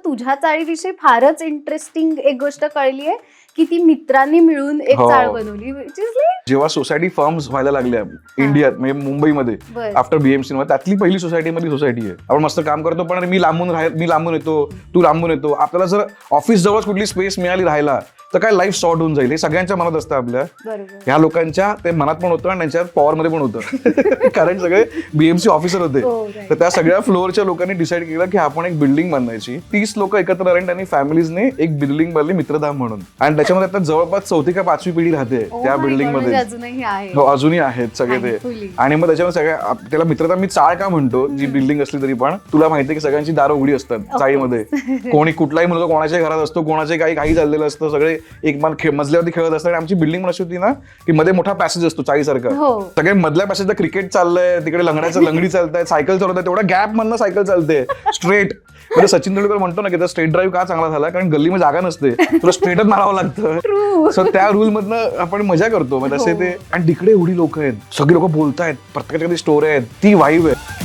तुझ्या चाळीविषयी फारच इंटरेस्टिंग एक गोष्ट कळली आहे की ती मित्रांनी मिळून एक चाळ बनवली. जेव्हा सोसायटी फॉर्म्स व्हायला लागल्या इंडियात म्हणजे मुंबईमध्ये आफ्टर बीएमसी मध्ये, त्यातली पहिली सोसायटी आहे. आपण मस्त काम करतो पण मी लांबून येतो, तू लांबून येतो. आपल्याला जर ऑफिस जवळ कुठली स्पेस मिळाली राहायला तर काय लाईफ सॉर्ट होऊन जाईल. हे सगळ्यांच्या मनात असतं आपल्या. ह्या लोकांच्या ते मनात पण होतं आणि त्यांच्या पॉवर मध्ये पण होतं कारण सगळे बीएमसी ऑफिसर होते. तर त्या सगळ्या फ्लोअरच्या लोकांनी डिसाईड केलं की आपण एक बिल्डिंग बांधायची. 30 लोक एकत्र आले आणि फॅमिलीजने एक बिल्डिंग बांधली मित्रधाम म्हणून. आणि त्याच्यामध्ये आता जवळपास 4थी का 5वी पिढी राहते त्या बिल्डिंग मध्ये. अजूनही आहेत सगळे ते. आणि मग त्याच्यामध्ये सगळ्या त्याला मित्रधाम मी चाळ का म्हणतो, जी बिल्डिंग असली तरी पण तुला माहितीये की सगळ्यांची दारं उघडी असतात चाळीमध्ये. कोणी कुठलाही मुलगा कोणाच्या घरात असतो, कोणाचे काही चाललेलं असतं, सगळे एक मजल्यावरती खेळत असतात. आणि आमची बिल्डिंग पण अशी होती ना की मध्ये मोठा पॅसेज असतो चाळीसारखा. सगळे मधल्या पॅसेजला क्रिकेट चाललंय, तिकडे लंगडी चालताय, सायकल चालवताय, तेवढा गॅप मधनं सायकल चालते स्ट्रेट. म्हणजे सचिन तेंडुलकर म्हणतो ना की त्या स्ट्रेट ड्राईव्ह का चांगला झाला, कारण गल्लीमध्ये जागा नसते, तुला स्ट्रेटच मारावं लागतं. सो त्या रूल मधनं आपण मजा करतो. म्हणजे असे ते. आणि तिकडे एवढी लोक आहेत, सगळी लोक बोलतायत, प्रत्येकाच्या स्टोरी आहेत, ती वाईब आहे.